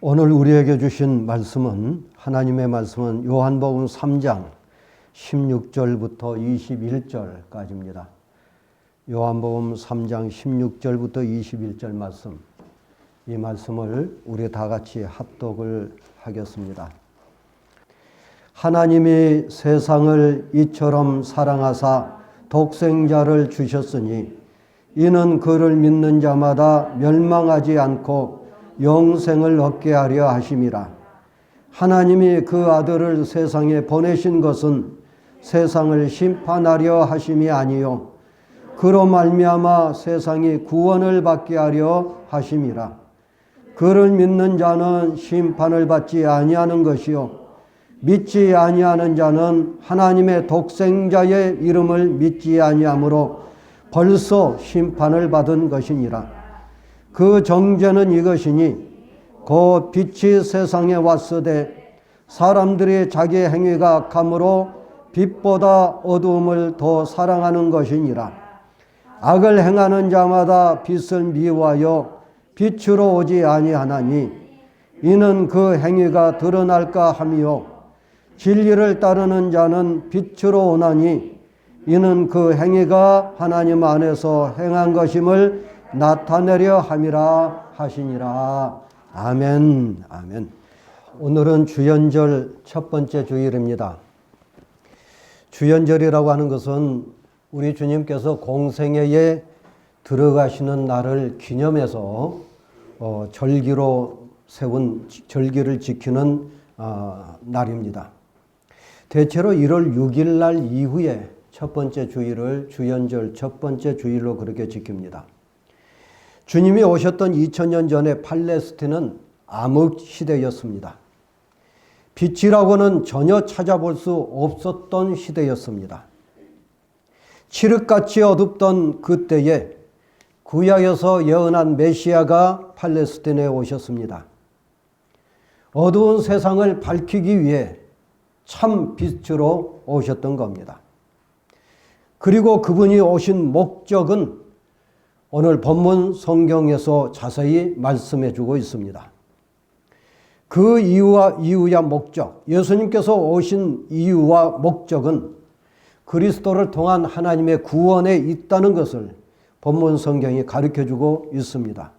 오늘 우리에게 주신 말씀은 하나님의 말씀은 요한복음 3장 16절부터 21절까지입니다. 요한복음 3장 16절부터 21절 말씀, 이 말씀을 우리 다 같이 합독을 하겠습니다. 하나님이 세상을 이처럼 사랑하사 독생자를 주셨으니 이는 그를 믿는 자마다 멸망하지 않고 영생을 얻게 하려 하심이라. 하나님이 그 아들을 세상에 보내신 것은 세상을 심판하려 하심이 아니요 그로 말미암아 세상이 구원을 받게 하려 하심이라. 그를 믿는 자는 심판을 받지 아니하는 것이요 믿지 아니하는 자는 하나님의 독생자의 이름을 믿지 아니하므로 벌써 심판을 받은 것이니라. 그 정죄는 이것이니 곧 빛이 세상에 왔으되 사람들이 자기 행위가 악함으로 빛보다 어두움을 더 사랑하는 것이니라. 악을 행하는 자마다 빛을 미워하여 빛으로 오지 아니하나니 이는 그 행위가 드러날까 함이요 진리를 따르는 자는 빛으로 오나니 이는 그 행위가 하나님 안에서 행한 것임을 나타내려 함이라 하시니라. 아멘. 아멘. 오늘은 주연절 첫 번째 주일입니다. 주연절이라고 하는 것은 우리 주님께서 공생애에 들어가시는 날을 기념해서 절기로 세운 절기를 지키는 날입니다. 대체로 1월 6일 날 이후에 첫 번째 주일을 주연절 첫 번째 주일로 그렇게 지킵니다. 주님이 오셨던 2000년 전에 팔레스틴은 암흑 시대였습니다. 빛이라고는 전혀 찾아볼 수 없었던 시대였습니다. 칠흑같이 어둡던 그때에 구약에서 예언한 메시아가 팔레스틴에 오셨습니다. 어두운 세상을 밝히기 위해 참 빛으로 오셨던 겁니다. 그리고 그분이 오신 목적은 오늘 본문 성경에서 자세히 말씀해 주고 있습니다. 그 이유와 목적, 예수님께서 오신 이유와 목적은 그리스도를 통한 하나님의 구원에 있다는 것을 본문 성경이 가르쳐 주고 있습니다.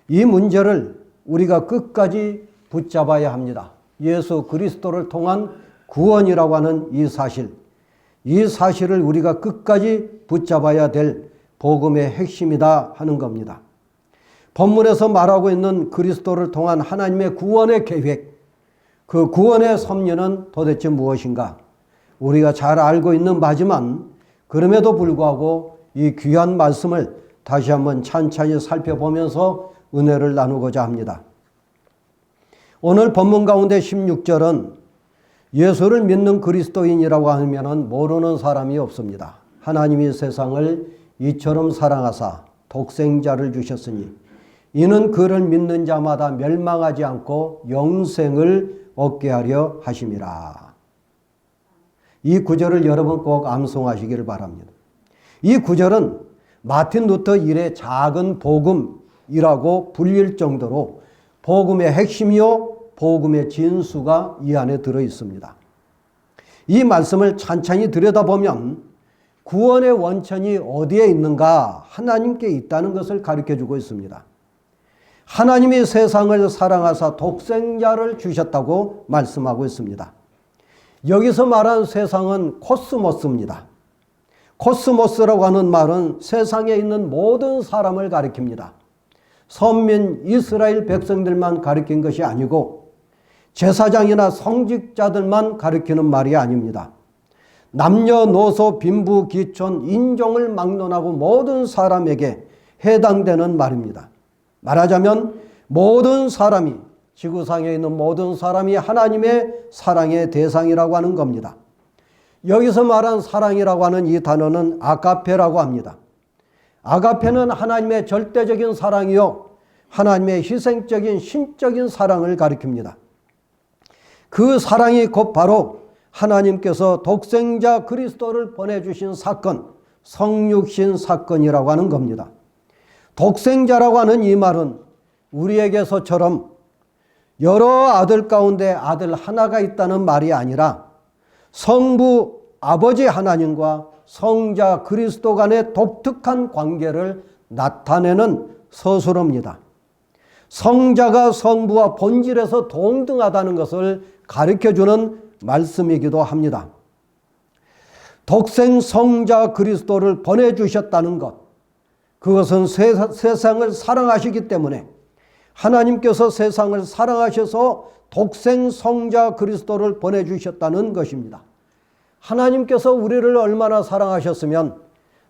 이 문제를 우리가 끝까지 붙잡아야 합니다. 예수 그리스도를 통한 구원이라고 하는 이 사실을 우리가 끝까지 붙잡아야 될 복음의 핵심이다 하는 겁니다. 본문에서 말하고 있는 그리스도를 통한 하나님의 구원의 계획, 그 구원의 섭리는 도대체 무엇인가? 우리가 잘 알고 있는 바지만 그럼에도 불구하고 이 귀한 말씀을 다시 한번 찬찬히 살펴보면서 은혜를 나누고자 합니다. 오늘 본문 가운데 16절은 예수를 믿는 그리스도인이라고 하면 모르는 사람이 없습니다. 하나님이 세상을 이처럼 사랑하사 독생자를 주셨으니 이는 그를 믿는 자마다 멸망하지 않고 영생을 얻게 하려 하심이라. 이 구절을 여러분 꼭 암송하시기를 바랍니다. 이 구절은 마틴 루터 일의 작은 복음이라고 불릴 정도로 복음의 핵심이요 복음의 진수가 이 안에 들어 있습니다. 이 말씀을 찬찬히 들여다보면 구원의 원천이 어디에 있는가? 하나님께 있다는 것을 가르쳐 주고 있습니다. 하나님이 세상을 사랑하사 독생자를 주셨다고 말씀하고 있습니다. 여기서 말한 세상은 코스모스입니다. 코스모스라고 하는 말은 세상에 있는 모든 사람을 가리킵니다. 선민 이스라엘 백성들만 가리킨 것이 아니고 제사장이나 성직자들만 가리키는 말이 아닙니다. 남녀노소 빈부 기촌 인종을 막론하고 모든 사람에게 해당되는 말입니다. 말하자면 모든 사람이 지구상에 있는 모든 사람이 하나님의 사랑의 대상이라고 하는 겁니다. 여기서 말한 사랑이라고 하는 이 단어는 아가페라고 합니다. 아가페는 하나님의 절대적인 사랑이요 하나님의 희생적인 신적인 사랑을 가리킵니다. 그 사랑이 곧 바로 하나님께서 독생자 그리스도를 보내주신 사건, 성육신 사건이라고 하는 겁니다. 독생자라고 하는 이 말은 우리에게서처럼 여러 아들 가운데 아들 하나가 있다는 말이 아니라 성부 아버지 하나님과 성자 그리스도 간의 독특한 관계를 나타내는 서술어입니다. 성자가 성부와 본질에서 동등하다는 것을 가르쳐주는 말씀이기도 합니다. 독생 성자 그리스도를 보내주셨다는 것, 그것은 세상을 사랑하시기 때문에 하나님께서 세상을 사랑하셔서 독생 성자 그리스도를 보내주셨다는 것입니다. 하나님께서 우리를 얼마나 사랑하셨으면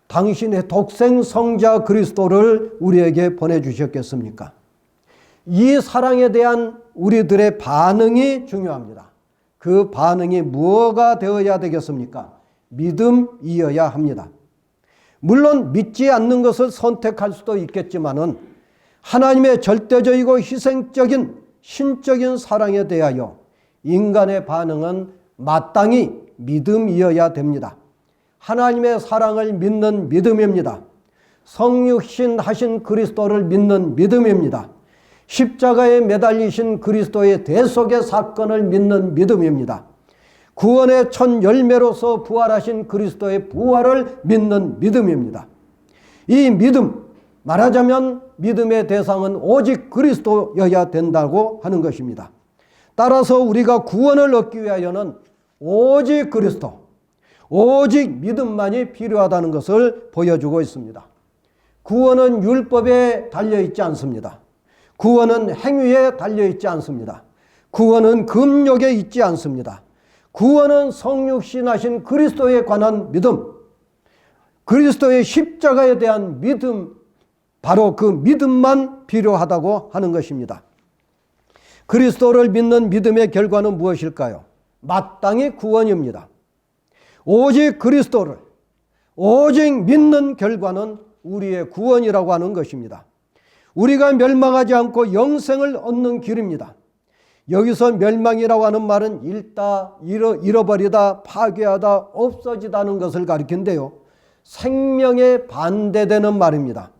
당신의 독생 성자 그리스도를 우리에게 보내주셨겠습니까? 이 사랑에 대한 우리들의 반응이 중요합니다. 그 반응이 무엇가 되어야 되겠습니까? 믿음이어야 합니다. 물론 믿지 않는 것을 선택할 수도 있겠지만은 하나님의 절대적이고 희생적인 신적인 사랑에 대하여 인간의 반응은 마땅히 믿음이어야 됩니다. 하나님의 사랑을 믿는 믿음입니다. 성육신 하신 그리스도를 믿는 믿음입니다. 십자가에 매달리신 그리스도의 대속의 사건을 믿는 믿음입니다. 구원의 첫 열매로서 부활하신 그리스도의 부활을 믿는 믿음입니다. 이 믿음, 말하자면 믿음의 대상은 오직 그리스도여야 된다고 하는 것입니다. 따라서 우리가 구원을 얻기 위하여는 오직 그리스도, 오직 믿음만이 필요하다는 것을 보여주고 있습니다. 구원은 율법에 달려있지 않습니다. 구원은 행위에 달려있지 않습니다. 구원은 금욕에 있지 않습니다. 구원은 성육신하신 그리스도에 관한 믿음, 그리스도의 십자가에 대한 믿음, 바로 그 믿음만 필요하다고 하는 것입니다. 그리스도를 믿는 믿음의 결과는 무엇일까요? 마땅히 구원입니다. 오직 그리스도를 오직 믿는 결과는 우리의 구원이라고 하는 것입니다. 우리가 멸망하지 않고 영생을 얻는 길입니다. 여기서 멸망이라고 하는 말은 잃어버리다, 파괴하다, 없어지다는 것을 가리킨대요. 생명에 반대되는 말입니다.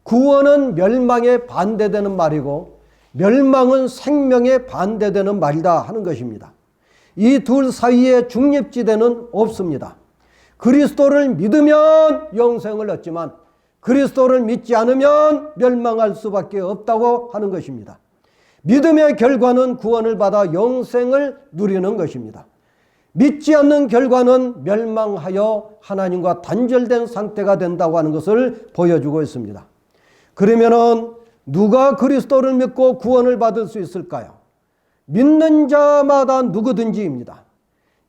구원은 멸망에 반대되는 말이고 멸망은 생명에 반대되는 말이다 하는 것입니다. 이 둘 사이에 중립지대는 없습니다. 그리스도를 믿으면 영생을 얻지만 그리스도를 믿지 않으면 멸망할 수밖에 없다고 하는 것입니다. 믿음의 결과는 구원을 받아 영생을 누리는 것입니다. 믿지 않는 결과는 멸망하여 하나님과 단절된 상태가 된다고 하는 것을 보여주고 있습니다. 그러면은 누가 그리스도를 믿고 구원을 받을 수 있을까요? 믿는 자마다 누구든지입니다.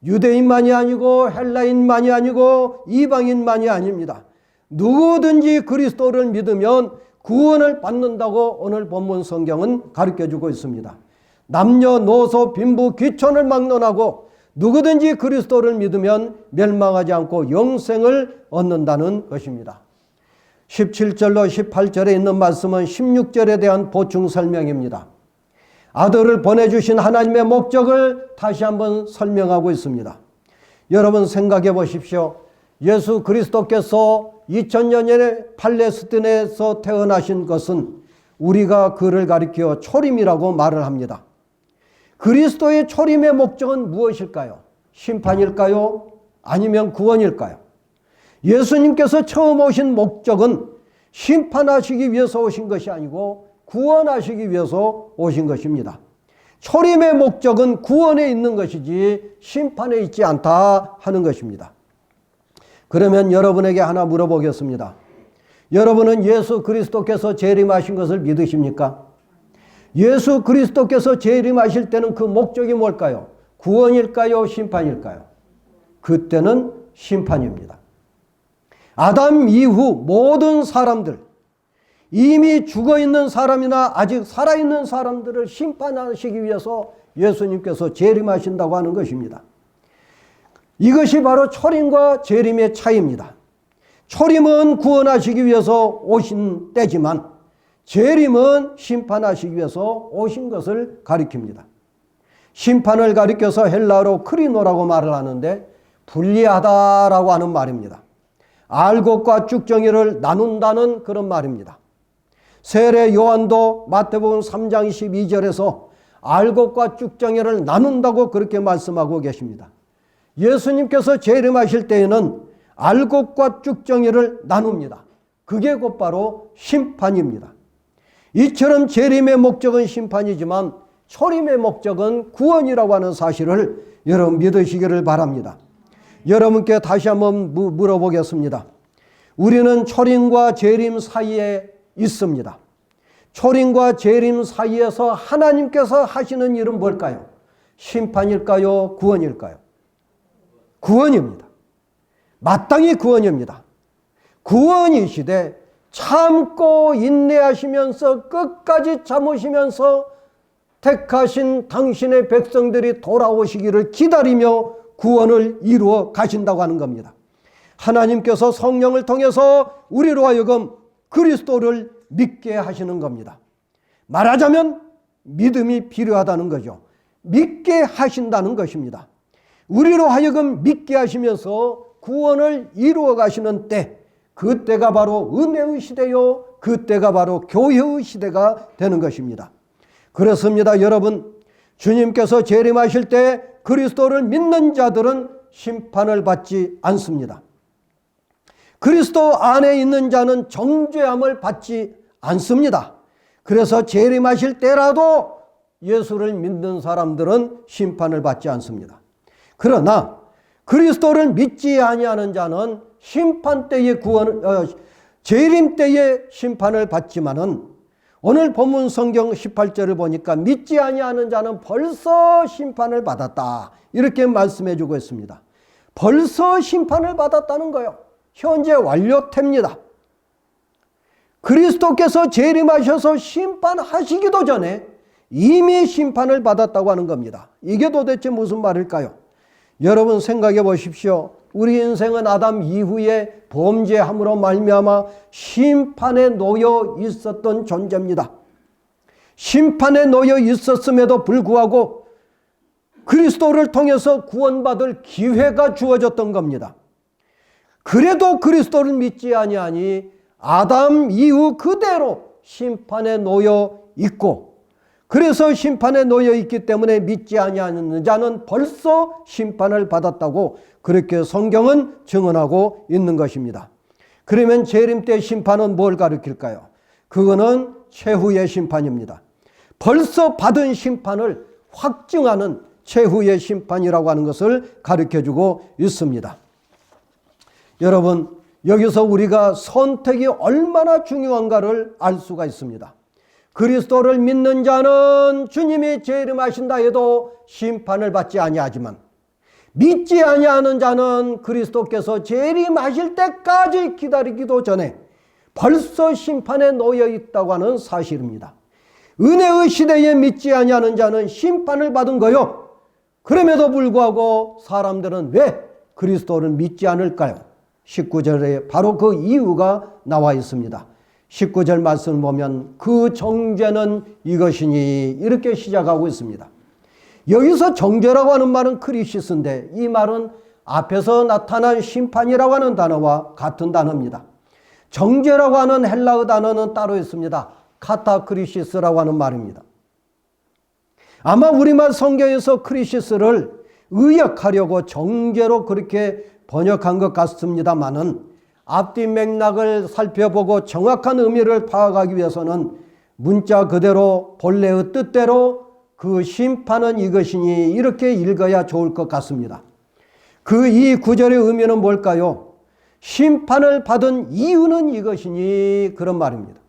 유대인만이 아니고 헬라인만이 아니고 이방인만이 아닙니다. 누구든지 그리스도를 믿으면 구원을 받는다고 오늘 본문 성경은 가르쳐주고 있습니다. 남녀노소 빈부 귀천을 막론하고 누구든지 그리스도를 믿으면 멸망하지 않고 영생을 얻는다는 것입니다. 17절로 18절에 있는 말씀은 16절에 대한 보충 설명입니다. 아들을 보내주신 하나님의 목적을 다시 한번 설명하고 있습니다. 여러분 생각해 보십시오. 예수 그리스도께서 2000년 전에 팔레스틴에서 태어나신 것은 우리가 그를 가리켜 초림이라고 말을 합니다. 그리스도의 초림의 목적은 무엇일까요? 심판일까요? 아니면 구원일까요? 예수님께서 처음 오신 목적은 심판하시기 위해서 오신 것이 아니고 구원하시기 위해서 오신 것입니다. 초림의 목적은 구원에 있는 것이지 심판에 있지 않다 하는 것입니다. 그러면 여러분에게 하나 물어보겠습니다. 여러분은 예수 그리스도께서 재림하신 것을 믿으십니까? 예수 그리스도께서 재림하실 때는 그 목적이 뭘까요? 구원일까요? 심판일까요? 그때는 심판입니다. 아담 이후 모든 사람들, 이미 죽어있는 사람이나 아직 살아있는 사람들을 심판하시기 위해서 예수님께서 재림하신다고 하는 것입니다. 이것이 바로 초림과 재림의 차이입니다. 초림은 구원하시기 위해서 오신 때지만 재림은 심판하시기 위해서 오신 것을 가리킵니다. 심판을 가리켜서 헬라어로 크리노라고 말을 하는데 분리하다라고 하는 말입니다. 알곡과 쭉정이를 나눈다는 그런 말입니다. 세례 요한도 마태복음 3장 12절에서 알곡과 쭉정이를 나눈다고 그렇게 말씀하고 계십니다. 예수님께서 재림하실 때에는 알곡과 쭉정이를 나눕니다. 그게 곧바로 심판입니다. 이처럼 재림의 목적은 심판이지만 초림의 목적은 구원이라고 하는 사실을 여러분 믿으시기를 바랍니다. 여러분께 다시 한번 물어보겠습니다. 우리는 초림과 재림 사이에 있습니다. 초림과 재림 사이에서 하나님께서 하시는 일은 뭘까요? 심판일까요? 구원일까요? 구원입니다. 마땅히 구원입니다. 구원이시되 참고 인내하시면서 끝까지 참으시면서 택하신 당신의 백성들이 돌아오시기를 기다리며 구원을 이루어 가신다고 하는 겁니다. 하나님께서 성령을 통해서 우리로 하여금 그리스도를 믿게 하시는 겁니다. 말하자면 믿음이 필요하다는 거죠. 믿게 하신다는 것입니다. 우리로 하여금 믿게 하시면서 구원을 이루어 가시는 때, 그때가 바로 은혜의 시대요, 그때가 바로 교회의 시대가 되는 것입니다. 그렇습니다. 여러분, 주님께서 재림하실 때 그리스도를 믿는 자들은 심판을 받지 않습니다. 그리스도 안에 있는 자는 정죄함을 받지 않습니다. 그래서 재림하실 때라도 예수를 믿는 사람들은 심판을 받지 않습니다. 그러나 그리스도를 믿지 아니하는 자는 심판 때의 재림 때의 심판을 받지만은 오늘 본문 성경 18절을 보니까 믿지 아니하는 자는 벌써 심판을 받았다, 이렇게 말씀해 주고 있습니다. 벌써 심판을 받았다는 거예요. 현재 완료됩니다. 그리스도께서 재림하셔서 심판하시기도 전에 이미 심판을 받았다고 하는 겁니다. 이게 도대체 무슨 말일까요? 여러분 생각해 보십시오. 우리 인생은 아담 이후에 범죄함으로 말미암아 심판에 놓여 있었던 존재입니다. 심판에 놓여 있었음에도 불구하고 그리스도를 통해서 구원받을 기회가 주어졌던 겁니다. 그래도 그리스도를 믿지 아니하니 아담 이후 그대로 심판에 놓여 있고, 그래서 심판에 놓여 있기 때문에 믿지 아니하는 자는 벌써 심판을 받았다고 그렇게 성경은 증언하고 있는 것입니다. 그러면 재림 때 심판은 뭘 가리킬까요? 그거는 최후의 심판입니다. 벌써 받은 심판을 확증하는 최후의 심판이라고 하는 것을 가르쳐주고 있습니다. 여러분, 여기서 우리가 선택이 얼마나 중요한가를 알 수가 있습니다. 그리스도를 믿는 자는 주님이 재림하신다 해도 심판을 받지 아니하지만, 믿지 아니하는 자는 그리스도께서 재림하실 때까지 기다리기도 전에 벌써 심판에 놓여 있다고 하는 사실입니다. 은혜의 시대에 믿지 아니하는 자는 심판을 받은 거요. 그럼에도 불구하고 사람들은 왜 그리스도를 믿지 않을까요? 19절에 바로 그 이유가 나와 있습니다. 19절 말씀을 보면 그 정죄는 이것이니, 이렇게 시작하고 있습니다. 여기서 정죄라고 하는 말은 크리시스인데, 이 말은 앞에서 나타난 심판이라고 하는 단어와 같은 단어입니다. 정죄라고 하는 헬라어 단어는 따로 있습니다. 카타크리시스라고 하는 말입니다. 아마 우리말 성경에서 크리시스를 의역하려고 정죄로 그렇게 번역한 것 같습니다만은, 앞뒤 맥락을 살펴보고 정확한 의미를 파악하기 위해서는 문자 그대로 본래의 뜻대로 그 심판은 이것이니 이렇게 읽어야 좋을 것 같습니다. 그 이 구절의 의미는 뭘까요? 심판을 받은 이유는 이것이니, 그런 말입니다.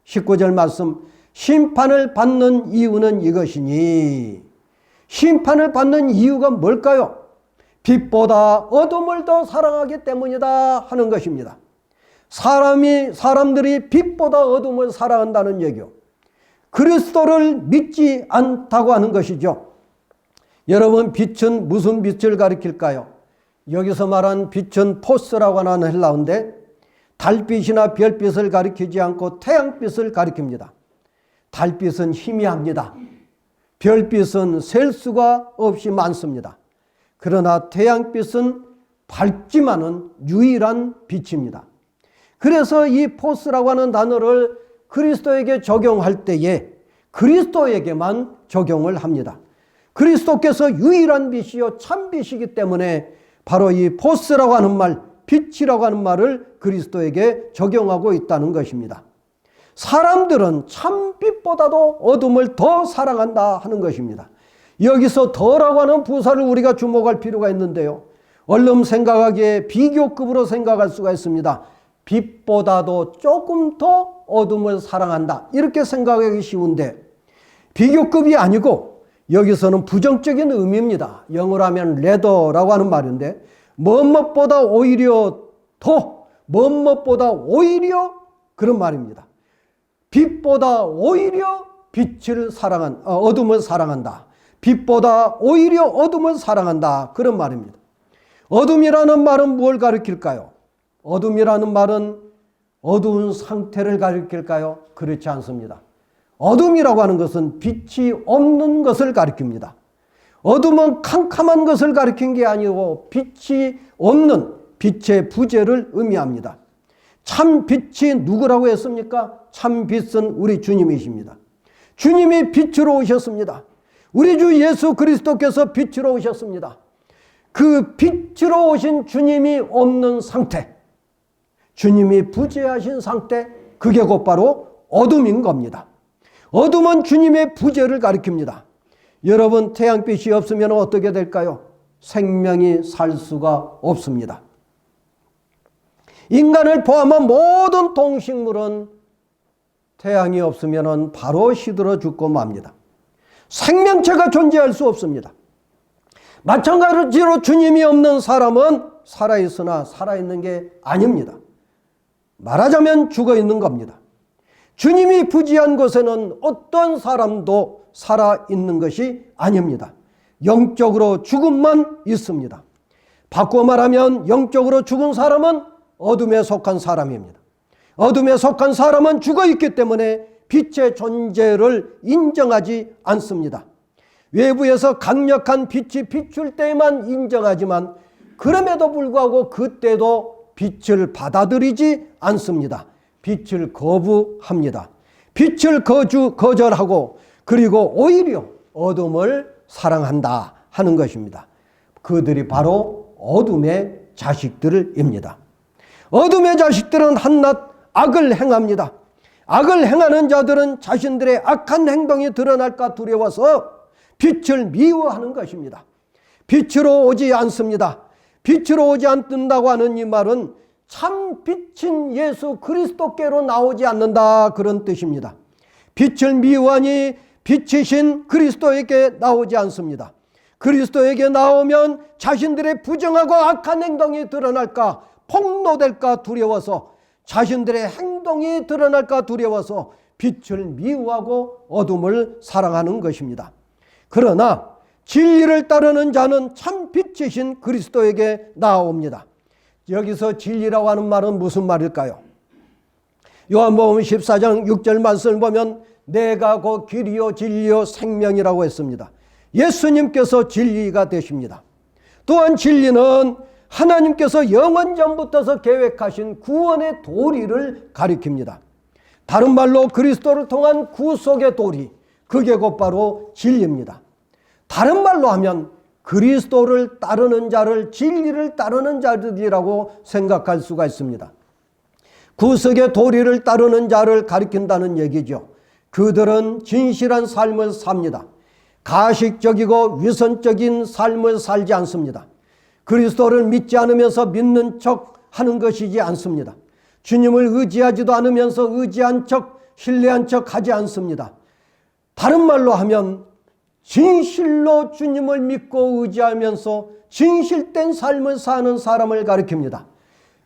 19절 말씀, 심판을 받는 이유는 이것이니. 심판을 받는 이유가 뭘까요? 빛보다 어둠을 더 사랑하기 때문이다 하는 것입니다. 사람들이 빛보다 어둠을 사랑한다는 얘기요. 그리스도를 믿지 않다고 하는 것이죠. 여러분, 빛은 무슨 빛을 가리킬까요? 여기서 말한 빛은 포스라고 하는 헬라어인데, 달빛이나 별빛을 가리키지 않고 태양빛을 가리킵니다. 달빛은 희미합니다. 별빛은 셀 수가 없이 많습니다. 그러나 태양빛은 밝지만은 유일한 빛입니다. 그래서 이 포스라고 하는 단어를 그리스도에게 적용할 때에 그리스도에게만 적용을 합니다. 그리스도께서 유일한 빛이요 참 빛이기 때문에 바로 이 포스라고 하는 말, 빛이라고 하는 말을 그리스도에게 적용하고 있다는 것입니다. 사람들은 참 빛보다도 어둠을 더 사랑한다 하는 것입니다. 여기서 더라고 하는 부사를 우리가 주목할 필요가 있는데요. 얼른 생각하기에 비교급으로 생각할 수가 있습니다. 빛보다도 조금 더 어둠을 사랑한다, 이렇게 생각하기 쉬운데 비교급이 아니고 여기서는 부정적인 의미입니다. 영어로 하면 rather라고 하는 말인데 뭐뭇보다 오히려 더, 뭐뭇보다 오히려 그런 말입니다. 빛보다 오히려 빛을 어둠을 사랑한다. 빛보다 오히려 어둠을 사랑한다, 그런 말입니다. 어둠이라는 말은 뭘 가리킬까요? 어둠이라는 말은 어두운 상태를 가리킬까요? 그렇지 않습니다. 어둠이라고 하는 것은 빛이 없는 것을 가리킵니다. 어둠은 캄캄한 것을 가리킨 게 아니고 빛이 없는, 빛의 부재를 의미합니다. 참 빛이 누구라고 했습니까? 참 빛은 우리 주님이십니다. 주님이 빛으로 오셨습니다. 우리 주 예수 그리스도께서 빛으로 오셨습니다. 그 빛으로 오신 주님이 없는 상태, 주님이 부재하신 상태, 그게 곧바로 어둠인 겁니다. 어둠은 주님의 부재를 가리킵니다. 여러분, 태양빛이 없으면 어떻게 될까요? 생명이 살 수가 없습니다. 인간을 포함한 모든 동식물은 태양이 없으면 바로 시들어 죽고 맙니다. 생명체가 존재할 수 없습니다. 마찬가지로 주님이 없는 사람은 살아있으나 살아있는 게 아닙니다. 말하자면 죽어있는 겁니다. 주님이 부지한 곳에는 어떤 사람도 살아있는 것이 아닙니다. 영적으로 죽음만 있습니다. 바꿔 말하면 영적으로 죽은 사람은 어둠에 속한 사람입니다. 어둠에 속한 사람은 죽어있기 때문에 빛의 존재를 인정하지 않습니다. 외부에서 강력한 빛이 비출 때만 인정하지만 그럼에도 불구하고 그때도 빛을 받아들이지 않습니다. 빛을 거부합니다. 빛을 거절하고 그리고 오히려 어둠을 사랑한다 하는 것입니다. 그들이 바로 어둠의 자식들입니다. 어둠의 자식들은 한낱 악을 행합니다. 악을 행하는 자들은 자신들의 악한 행동이 드러날까 두려워서 빛을 미워하는 것입니다. 빛으로 오지 않습니다. 빛으로 오지 않는다고 하는 이 말은 참 빛인 예수 그리스도께로 나오지 않는다, 그런 뜻입니다. 빛을 미워하니 빛이신 그리스도에게 나오지 않습니다. 그리스도에게 나오면 자신들의 부정하고 악한 행동이 드러날까, 폭로될까 두려워서, 자신들의 행동이 드러날까 두려워서 빛을 미워하고 어둠을 사랑하는 것입니다. 그러나 진리를 따르는 자는 참 빛이신 그리스도에게 나옵니다. 여기서 진리라고 하는 말은 무슨 말일까요? 요한복음 14장 6절 말씀을 보면 내가 곧 길이요 진리요 생명이라고 했습니다. 예수님께서 진리가 되십니다. 또한 진리는 하나님께서 영원 전부터 계획하신 구원의 도리를 가리킵니다. 다른 말로 그리스도를 통한 구속의 도리, 그게 곧바로 진리입니다. 다른 말로 하면 그리스도를 따르는 자를 진리를 따르는 자들이라고 생각할 수가 있습니다. 구속의 도리를 따르는 자를 가리킨다는 얘기죠. 그들은 진실한 삶을 삽니다. 가식적이고 위선적인 삶을 살지 않습니다. 그리스도를 믿지 않으면서 믿는 척 하는 것이지 않습니다. 주님을 의지하지도 않으면서 의지한 척, 신뢰한 척 하지 않습니다. 다른 말로 하면 진실로 주님을 믿고 의지하면서 진실된 삶을 사는 사람을 가리킵니다.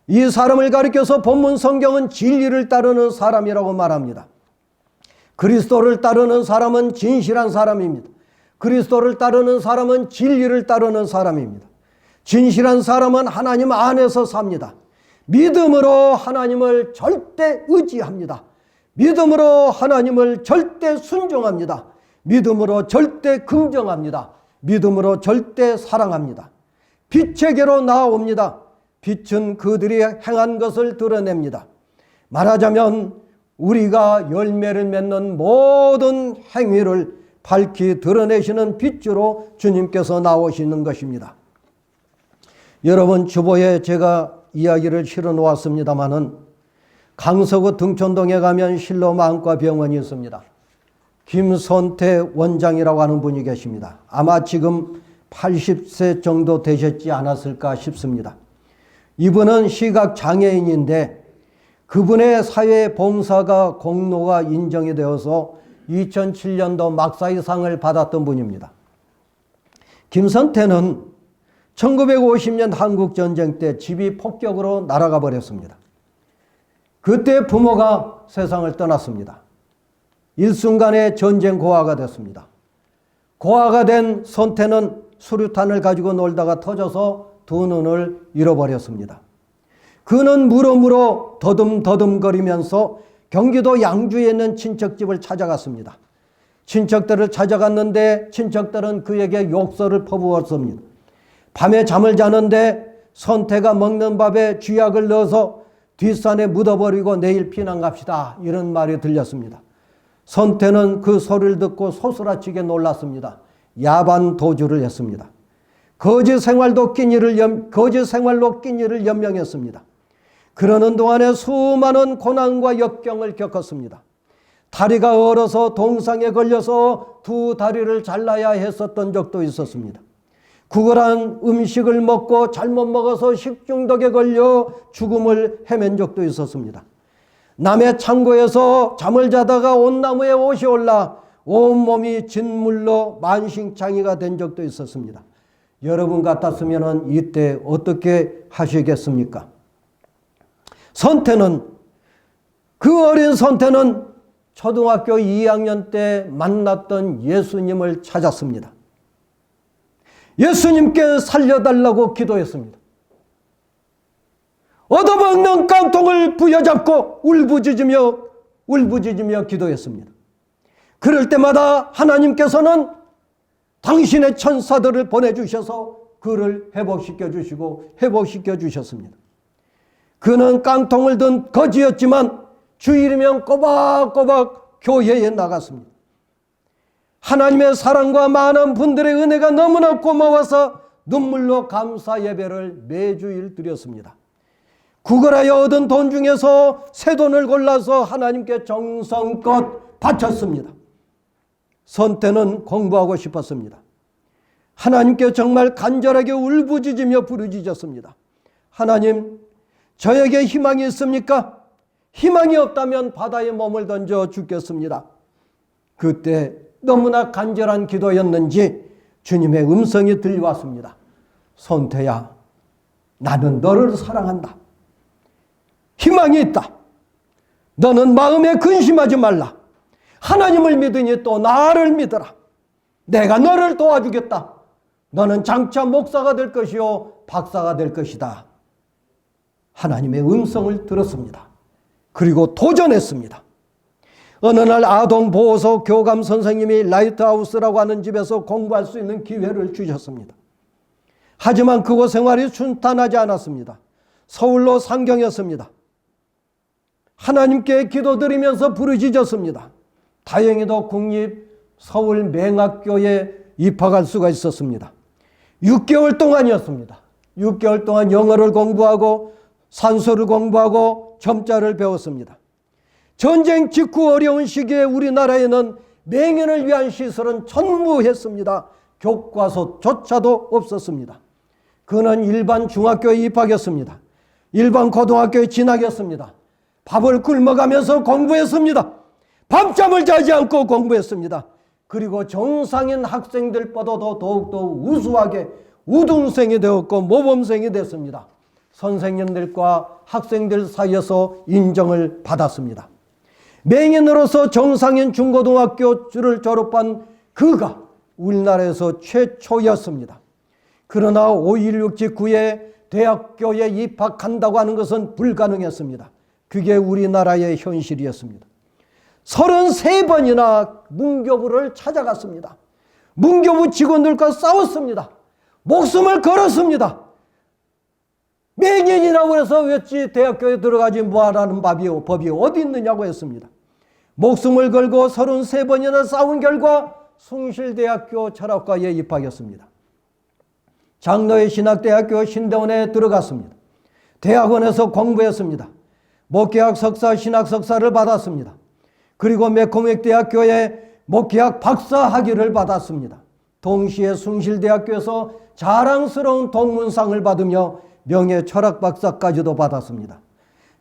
이 사람을 가리켜서 본문 성경은 진리를 따르는 사람이라고 말합니다. 그리스도를 따르는 사람은 진실한 사람입니다. 그리스도를 따르는 사람은 진리를 따르는 사람입니다. 진실한 사람은 하나님 안에서 삽니다. 믿음으로 하나님을 절대 의지합니다. 믿음으로 하나님을 절대 순종합니다. 믿음으로 절대 긍정합니다. 믿음으로 절대 사랑합니다. 빛에게로 나옵니다. 빛은 그들이 행한 것을 드러냅니다. 말하자면 우리가 열매를 맺는 모든 행위를 밝히 드러내시는 빛으로 주님께서 나오시는 것입니다. 여러분, 주보에 제가 이야기를 실어 놓았습니다마는 강서구 등촌동에 가면 실로마음과 병원이 있습니다. 김선태 원장이라고 하는 분이 계십니다. 아마 지금 80세 정도 되셨지 않았을까 싶습니다. 이분은 시각장애인인데 그분의 사회 봉사가 공로가 인정이 되어서 2007년도 막사이상을 받았던 분입니다. 김선태는 1950년 한국전쟁 때 집이 폭격으로 날아가 버렸습니다. 그때 부모가 세상을 떠났습니다. 일순간에 전쟁 고아가 됐습니다. 고아가 된 선태는 수류탄을 가지고 놀다가 터져서 두 눈을 잃어버렸습니다. 그는 물어물어 더듬더듬거리면서 경기도 양주에 있는 친척집을 찾아갔습니다. 친척들을 찾아갔는데 친척들은 그에게 욕설을 퍼부었습니다. 밤에 잠을 자는데 선태가 먹는 밥에 쥐약을 넣어서 뒷산에 묻어버리고 내일 피난 갑시다, 이런 말이 들렸습니다. 선태는 그 소리를 듣고 소스라치게 놀랐습니다. 야반 도주를 했습니다. 거지 생활로 끼니를 연명했습니다. 그러는 동안에 수많은 고난과 역경을 겪었습니다. 다리가 얼어서 동상에 걸려서 두 다리를 잘라야 했었던 적도 있었습니다. 구걸한 음식을 먹고 잘못 먹어서 식중독에 걸려 죽음을 헤맨 적도 있었습니다. 남의 창고에서 잠을 자다가 온나무에 옷이 올라 온몸이 진물로 만신창이가 된 적도 있었습니다. 여러분 같았으면 이때 어떻게 하시겠습니까? 그 어린 선태는 초등학교 2학년 때 만났던 예수님을 찾았습니다. 예수님께 살려달라고 기도했습니다. 얻어먹는 깡통을 부여잡고 울부짖으며 기도했습니다. 그럴 때마다 하나님께서는 당신의 천사들을 보내주셔서 그를 회복시켜 주셨습니다. 그는 깡통을 든 거지였지만 주일이면 꼬박꼬박 교회에 나갔습니다. 하나님의 사랑과 많은 분들의 은혜가 너무나 고마워서 눈물로 감사 예배를 매주일 드렸습니다. 구걸하여 얻은 돈 중에서 새 돈을 골라서 하나님께 정성껏 바쳤습니다. 선태는 공부하고 싶었습니다. 하나님께 정말 간절하게 울부짖으며 부르짖었습니다. 하나님, 저에게 희망이 있습니까? 희망이 없다면 바다에 몸을 던져 죽겠습니다. 그때 너무나 간절한 기도였는지 주님의 음성이 들려왔습니다. 선태야, 나는 너를 사랑한다. 희망이 있다. 너는 마음에 근심하지 말라. 하나님을 믿으니 또 나를 믿어라. 내가 너를 도와주겠다. 너는 장차 목사가 될 것이요 박사가 될 것이다. 하나님의 음성을 들었습니다. 그리고 도전했습니다. 어느 날 아동보호소 교감 선생님이 라이트하우스라고 하는 집에서 공부할 수 있는 기회를 주셨습니다. 하지만 그곳 생활이 순탄하지 않았습니다. 서울로 상경했습니다. 하나님께 기도드리면서 부르짖었습니다. 다행히도 국립 서울 맹학교에 입학할 수가 있었습니다. 6개월 동안이었습니다. 6개월 동안 영어를 공부하고 산수를 공부하고 점자를 배웠습니다. 전쟁 직후 어려운 시기에 우리나라에는 맹인을 위한 시설은 전무했습니다. 교과서조차도 없었습니다. 그는 일반 중학교에 입학했습니다. 일반 고등학교에 진학했습니다. 밥을 굶어가면서 공부했습니다. 밤잠을 자지 않고 공부했습니다. 그리고 정상인 학생들보다도 더욱더 우수하게 우등생이 되었고 모범생이 됐습니다. 선생님들과 학생들 사이에서 인정을 받았습니다. 맹인으로서 정상인 중고등학교를 졸업한 그가 우리나라에서 최초였습니다. 그러나 5.16 직후에 대학교에 입학한다고 하는 것은 불가능했습니다. 그게 우리나라의 현실이었습니다. 33번이나 문교부를 찾아갔습니다. 문교부 직원들과 싸웠습니다. 목숨을 걸었습니다. 맹인이라고 해서 어찌 대학교에 들어가지 뭐하라는 법이 어디 있느냐고 했습니다. 목숨을 걸고 33번이나 싸운 결과 숭실대학교 철학과에 입학했습니다. 장로의 신학대학교 신대원에 들어갔습니다. 대학원에서 공부했습니다. 목회학 석사, 신학 석사를 받았습니다. 그리고 매코맥대학교에 목회학 박사 학위를 받았습니다. 동시에 숭실대학교에서 자랑스러운 동문상을 받으며 명예 철학 박사까지도 받았습니다.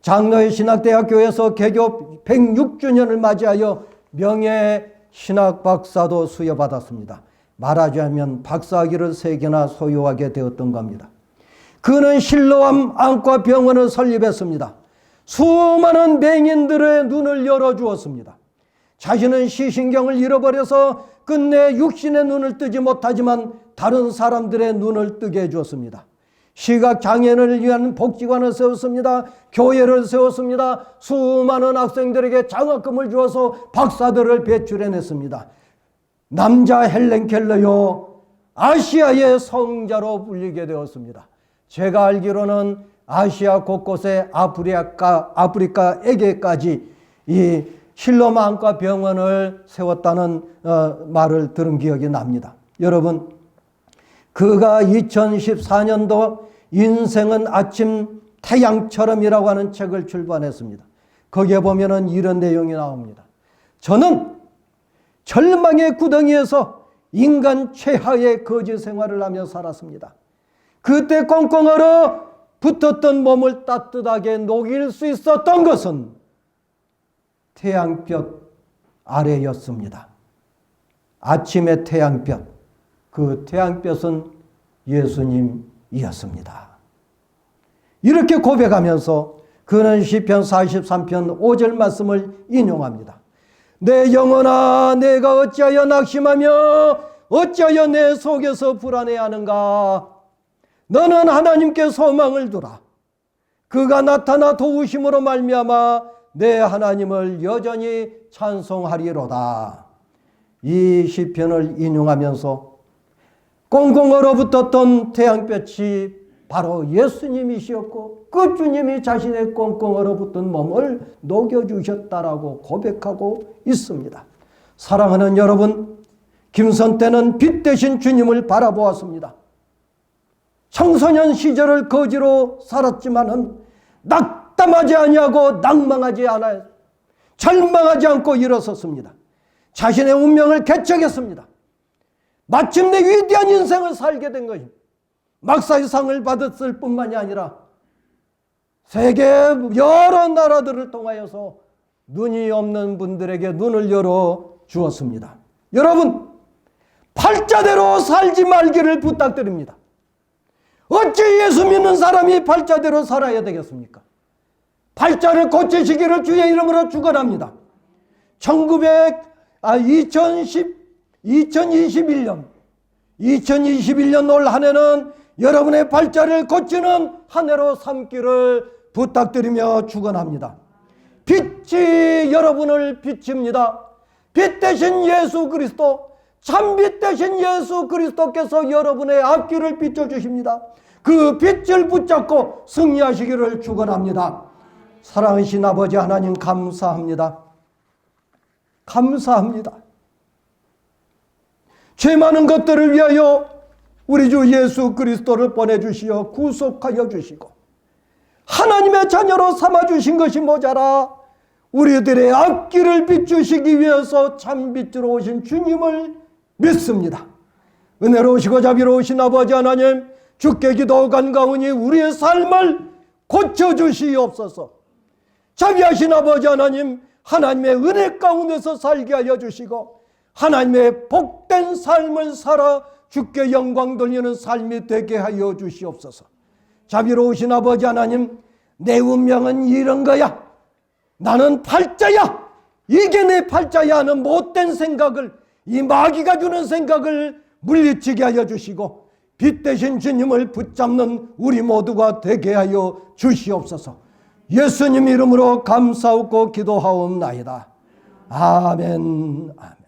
장로의 신학대학교에서 개교 106주년을 맞이하여 명예 신학 박사도 수여받았습니다. 말하자면 박사학위를 3개나 소유하게 되었던 겁니다. 그는 실로암 안과병원을 설립했습니다. 수많은 맹인들의 눈을 열어주었습니다. 자신은 시신경을 잃어버려서 끝내 육신의 눈을 뜨지 못하지만 다른 사람들의 눈을 뜨게 해주었습니다. 시각장애인을 위한 복지관을 세웠습니다. 교회를 세웠습니다. 수많은 학생들에게 장학금을 주어서 박사들을 배출해냈습니다. 남자 헬렌 켈러요, 아시아의 성자로 불리게 되었습니다. 제가 알기로는 아시아 곳곳에 아프리카에게까지 이 실로암 안과 병원을 세웠다는 말을 들은 기억이 납니다. 여러분, 그가 2014년도 인생은 아침 태양처럼이라고 하는 책을 출판했습니다. 거기에 보면은 이런 내용이 나옵니다. 저는 절망의 구덩이에서 인간 최하의 거지 생활을 하며 살았습니다. 그때 꽁꽁 얼어 붙었던 몸을 따뜻하게 녹일 수 있었던 것은 태양볕 아래였습니다. 아침의 태양볕, 그 태양볕은 예수님이었습니다. 이렇게 고백하면서 그는 시편 43편 5절 말씀을 인용합니다. 내 영혼아, 내가 어찌하여 낙심하며 어찌하여 내 속에서 불안해하는가. 너는 하나님께 소망을 두라. 그가 나타나 도우심으로 말미암아 내 하나님을 여전히 찬송하리로다. 이 시편을 인용하면서 꽁꽁 얼어붙었던 태양볕이 바로 예수님이시었고 그 주님이 자신의 꽁꽁 얼어붙은 몸을 녹여주셨다라고 고백하고 있습니다. 사랑하는 여러분, 김선태는 빛 대신 주님을 바라보았습니다. 청소년 시절을 거지로 살았지만은 낙담하지 아니하고 낭망하지 않아요. 절망하지 않고 일어섰습니다. 자신의 운명을 개척했습니다. 마침내 위대한 인생을 살게 된 것입니다. 막사의 상을 받았을 뿐만이 아니라 세계 여러 나라들을 통하여서 눈이 없는 분들에게 눈을 열어 주었습니다. 여러분, 팔자대로 살지 말기를 부탁드립니다. 어찌 예수 믿는 사람이 팔자대로 살아야 되겠습니까? 팔자를 고치시기를 주의 이름으로 축원합니다. 2021년 올 한 해는 여러분의 팔자를 고치는 한 해로 삼기를 부탁드리며 축원합니다. 빛이 여러분을 비칩니다. 빛 대신 예수 그리스도, 참빛 대신 예수 그리스도께서 여러분의 앞길을 비춰주십니다. 그 빛을 붙잡고 승리하시기를 축원합니다. 사랑하신 아버지 하나님, 감사합니다. 감사합니다. 죄 많은 것들을 위하여 우리 주 예수 그리스도를 보내주시어 구속하여 주시고 하나님의 자녀로 삼아주신 것이 모자라 우리들의 앞길을 비추시기 위해서 참빛으로 오신 주님을 믿습니다. 은혜로우시고 자비로우신 아버지 하나님, 주께 기도 간가오니 우리의 삶을 고쳐주시옵소서. 자비하신 아버지 하나님, 하나님의 은혜 가운데서 살게 하여 주시고 하나님의 복된 삶을 살아 주께 영광 돌리는 삶이 되게 하여 주시옵소서. 자비로우신 아버지 하나님, 내 운명은 이런 거야, 나는 팔자야, 이게 내 팔자야 하는 못된 생각을, 이 마귀가 주는 생각을 물리치게 하여 주시고 빛 대신 주님을 붙잡는 우리 모두가 되게 하여 주시옵소서. 예수님 이름으로 감사하고 기도하옵나이다. 아멘. 아멘.